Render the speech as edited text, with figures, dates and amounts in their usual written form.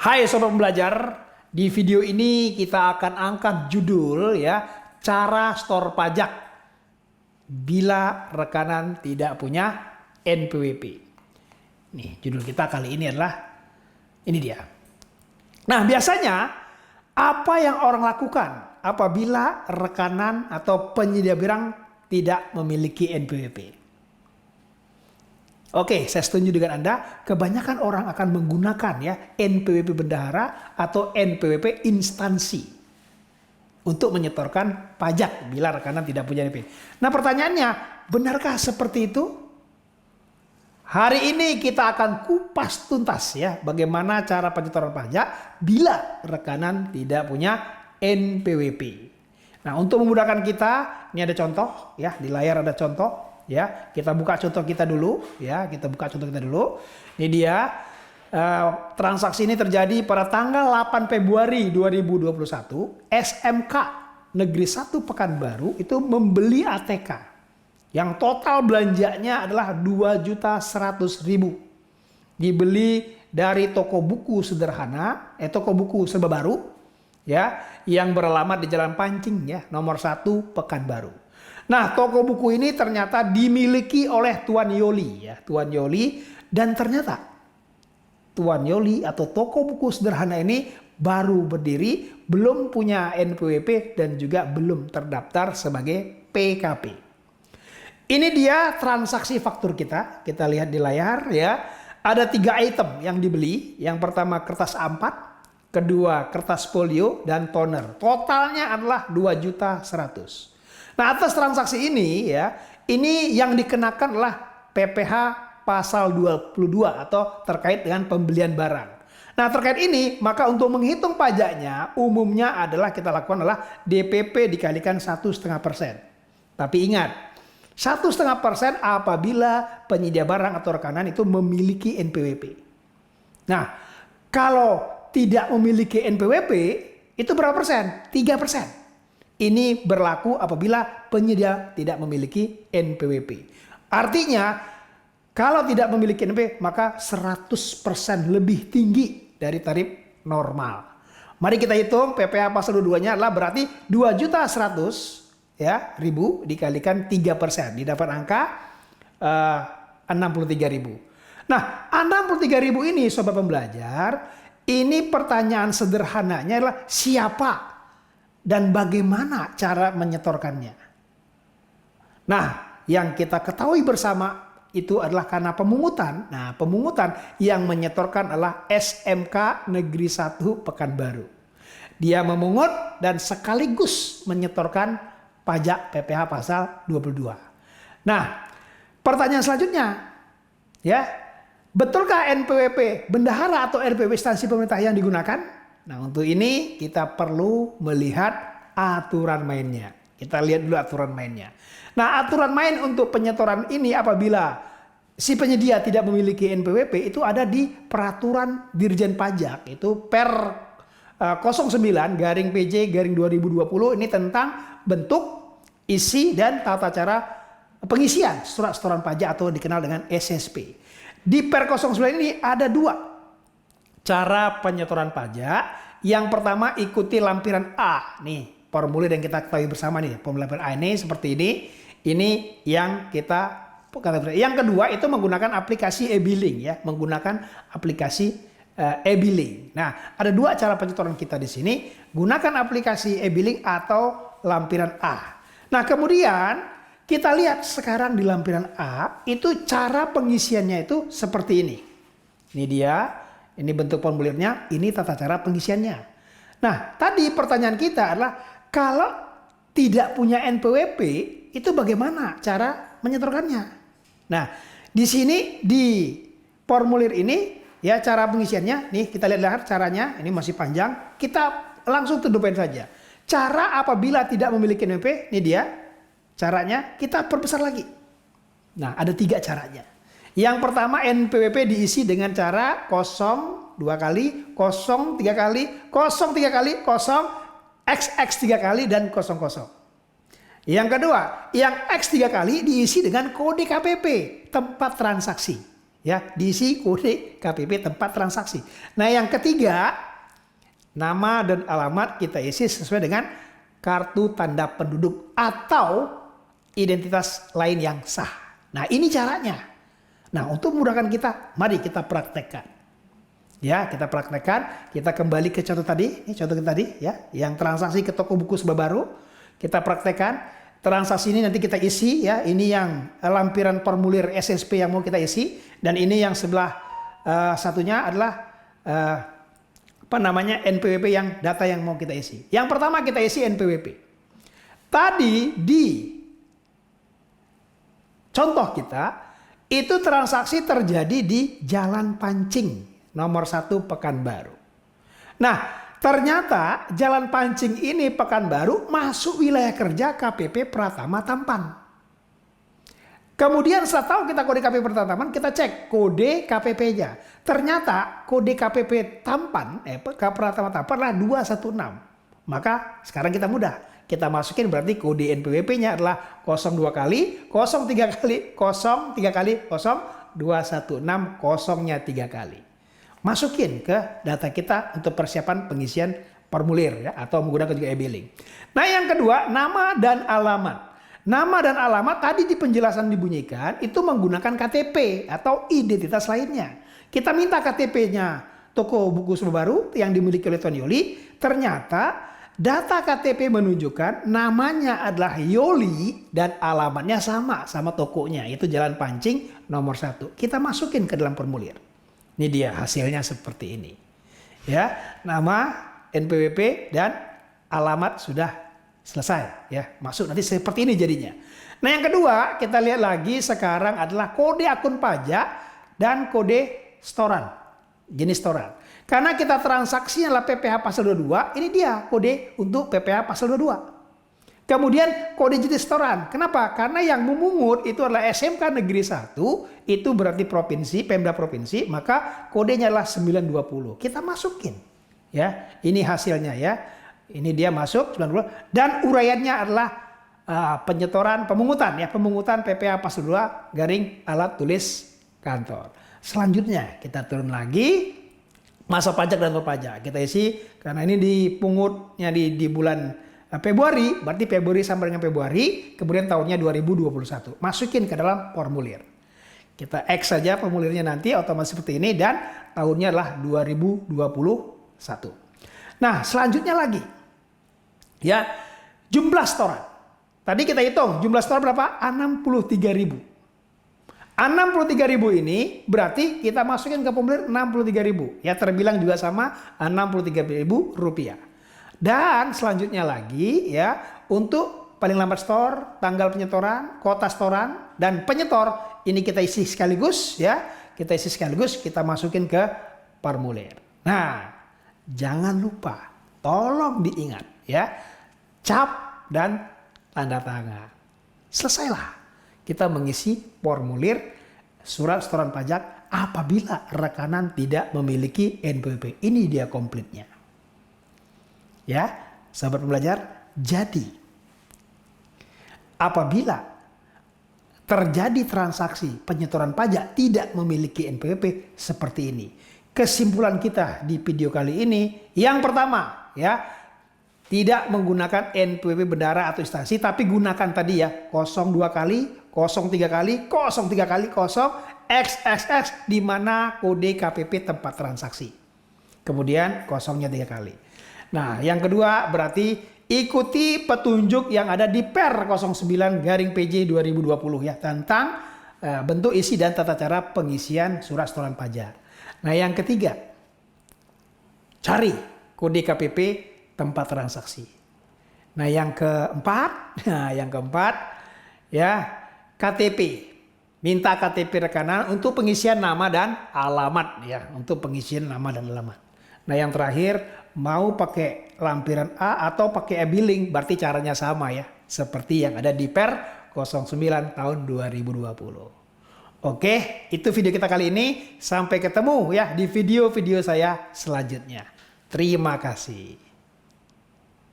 Hai sobat pembelajar, di video ini kita akan angkat judul ya, cara store pajak bila rekanan tidak punya NPWP. Nih, judul kita kali ini adalah ini dia. Nah, biasanya apa yang orang lakukan apabila rekanan atau penyedia barang tidak memiliki NPWP? Oke, saya setuju dengan Anda. Kebanyakan orang akan menggunakan ya NPWP bendahara atau NPWP instansi untuk menyetorkan pajak bila rekanan tidak punya NPWP. Nah, pertanyaannya, benarkah seperti itu? Hari ini kita akan kupas tuntas ya bagaimana cara penyetoran pajak bila rekanan tidak punya NPWP. Nah, untuk memudahkan kita, ini ada contoh ya, di layar ada contoh. Ya, kita buka contoh kita dulu. Ya, kita buka contoh kita dulu. Ini dia transaksi ini terjadi pada tanggal 8 Februari 2021. SMK Negeri 1 Pekanbaru itu membeli ATK yang total belanjanya adalah 2.100.000. Dibeli dari toko buku sederhana, toko buku serba baru, ya, yang beralamat di Jalan Pancing ya, nomor 1 Pekanbaru. Nah, toko buku ini ternyata dimiliki oleh Tuan Yoli ya, Tuan Yoli, dan ternyata Tuan Yoli atau toko buku sederhana ini baru berdiri, belum punya NPWP dan juga belum terdaftar sebagai PKP. Ini dia transaksi faktur kita lihat di layar ya. Ada 3 item yang dibeli. Yang pertama kertas A4, kedua kertas folio dan toner. Totalnya adalah 2.100.000. Nah, atas transaksi ini ya, ini yang dikenakan adalah PPh pasal 22 atau terkait dengan pembelian barang. Nah, terkait ini maka untuk menghitung pajaknya umumnya adalah kita lakukan adalah DPP dikalikan 1,5%. Tapi ingat, 1,5% apabila penyedia barang atau rekanan itu memiliki NPWP. Nah, kalau tidak memiliki NPWP itu berapa persen? 3%. Ini berlaku apabila penyedia tidak memiliki NPWP. Artinya, kalau tidak memiliki NPWP, maka 100% lebih tinggi dari tarif normal. Mari kita hitung PPh pasal 22-nya adalah berarti 2.100.000 ya, dikalikan 3%. Didapat angka 63.000. Nah, 63.000 ini sobat pembelajar, ini pertanyaan sederhananya adalah siapa dan bagaimana cara menyetorkannya. Nah, yang kita ketahui bersama itu adalah karena pemungutan. Nah, pemungutan yang menyetorkan adalah SMK Negeri 1 Pekanbaru. Dia memungut dan sekaligus menyetorkan pajak PPh pasal 22. Nah, pertanyaan selanjutnya, ya, betulkah NPWP bendahara atau NPWP instansi pemerintah yang digunakan? Nah, untuk ini kita perlu melihat aturan mainnya. Kita lihat dulu aturan mainnya. Nah, aturan main untuk penyetoran ini apabila si penyedia tidak memiliki NPWP itu ada di Peraturan Dirjen Pajak. Itu per 09/PJ/2020 ini tentang bentuk, isi, dan tata cara pengisian surat setoran pajak atau dikenal dengan SSP. Di per 09 ini ada 2 cara penyetoran pajak. Yang pertama ikuti lampiran A. Nih, formulir yang kita ketahui bersama nih. Lampiran A ini seperti ini. Ini yang kita ketahui. Yang kedua itu menggunakan aplikasi e-billing ya, menggunakan aplikasi e-billing. Nah, ada 2 cara penyetoran kita di sini. Gunakan aplikasi e-billing atau lampiran A. Nah, kemudian kita lihat sekarang di lampiran A itu cara pengisiannya itu seperti ini. Ini dia. Ini bentuk formulirnya, ini tata cara pengisiannya. Nah, tadi pertanyaan kita adalah kalau tidak punya NPWP, itu bagaimana cara menyetorkannya? Nah, di sini di formulir ini ya cara pengisiannya, nih kita lihat caranya, ini masih panjang. Kita langsung to the point saja. Cara apabila tidak memiliki NPWP, ini dia. Caranya kita perbesar lagi. Nah, ada 3 caranya. Yang pertama NPWP diisi dengan cara 0 2 kali, 0 3 kali, 0 3 kali, 0 XX 3 kali, dan 00. Yang kedua, yang X 3 kali diisi dengan kode KPP, tempat transaksi. Ya, diisi kode KPP tempat transaksi. Nah, yang ketiga, nama dan alamat kita isi sesuai dengan kartu tanda penduduk atau identitas lain yang sah. Nah, ini caranya. Nah, untuk memudahkan kita, mari kita praktekkan. Ya, kita praktekkan. Kita kembali ke contoh tadi. Ini contoh kita tadi, ya, yang transaksi ke toko buku Seba Baru. Kita praktekkan. Transaksi ini nanti kita isi, ya. Ini yang lampiran formulir SSP yang mau kita isi, dan ini yang sebelah satunya adalah NPWP yang data yang mau kita isi. Yang pertama kita isi NPWP. Tadi di contoh kita itu transaksi terjadi di Jalan Pancing nomor 1 Pekanbaru. Nah, ternyata Jalan Pancing ini Pekanbaru masuk wilayah kerja KPP Pratama Tampan. Kemudian setelah tahu kita kode KPP Pratama Tampan, kita cek kode KPP-nya. Ternyata kode KPP Tampan, Pratama Tampan adalah 216. Maka sekarang kita mudah. Kita masukin berarti kode NPWP-nya adalah 02 kali, 03 kali, 03 kali, 0216, kosongnya 3 kali. Masukin ke data kita untuk persiapan pengisian formulir, ya, atau menggunakan juga e-billing. Nah, yang kedua, nama dan alamat. Nama dan alamat tadi di penjelasan dibunyikan itu menggunakan KTP atau identitas lainnya. Kita minta KTP-nya toko buku Seba Baru yang dimiliki oleh Tuan Yoli. Ternyata data KTP menunjukkan namanya adalah Yoli dan alamatnya sama tokonya, yaitu Jalan Pancing nomor 1. Kita masukin ke dalam formulir. Ini dia hasilnya seperti ini. Ya, nama, NPWP dan alamat sudah selesai, ya. Masuk nanti seperti ini jadinya. Nah, yang kedua, kita lihat lagi sekarang adalah kode akun pajak dan kode setoran, jenis setoran. Karena kita transaksinya adalah PPh pasal 22, ini dia kode untuk PPh pasal 22. Kemudian kode jenis setoran. Kenapa? Karena yang memungut itu adalah SMK Negeri 1, itu berarti provinsi, Pemda provinsi, maka kodenya adalah 920. Kita masukin. Ya, ini hasilnya, ya. Ini dia masuk 90 dan uraiannya adalah penyetoran pemungutan, ya, pemungutan PPh pasal 2 garing alat tulis kantor. Selanjutnya kita turun lagi masa pajak dan pajak. Kita isi karena ini dipungutnya di bulan Februari, berarti Februari sampai dengan Februari, kemudian tahunnya 2021. Masukin ke dalam formulir. Kita X saja formulirnya nanti otomatis seperti ini dan tahunnya adalah 2021. Nah, selanjutnya lagi. Ya, jumlah setoran. Tadi kita hitung jumlah setoran berapa? 63.000. 63.000 ini berarti kita masukin ke formulir 63.000. Ya, terbilang juga sama 63.000 rupiah. Dan selanjutnya lagi, ya, untuk paling lambat setor, tanggal penyetoran, kota setoran, dan penyetor ini kita isi sekaligus, ya. Kita isi sekaligus, kita masukin ke formulir. Nah, jangan lupa, tolong diingat, ya, cap dan tanda tangan. Selesailah kita mengisi formulir surat setoran pajak apabila rekanan tidak memiliki NPWP. Ini dia komplitnya. Ya, sahabat pembelajar, jadi apabila terjadi transaksi penyetoran pajak tidak memiliki NPWP seperti ini. Kesimpulan kita di video kali ini, yang pertama, ya, tidak menggunakan NPWP bendahara atau instansi, tapi gunakan tadi, ya, 02 kali, 03 kali, 03 kali, 0 XXX di mana kode KPP tempat transaksi. Kemudian kosongnya 3 kali. Nah, yang kedua berarti ikuti petunjuk yang ada di Per 09/PJ 2020, ya, tentang bentuk, isi, dan tata cara pengisian surat setoran pajak. Nah, yang ketiga, cari kode KPP tempat transaksi. Nah, yang keempat, ya, KTP. Minta KTP rekanan untuk pengisian nama dan alamat, ya, untuk pengisian nama dan alamat. Nah, yang terakhir, mau pakai lampiran A atau pakai e-billing, berarti caranya sama, ya, seperti yang ada di Per 09 tahun 2020. Oke, itu video kita kali ini. Sampai ketemu, ya, di video-video saya selanjutnya. Terima kasih.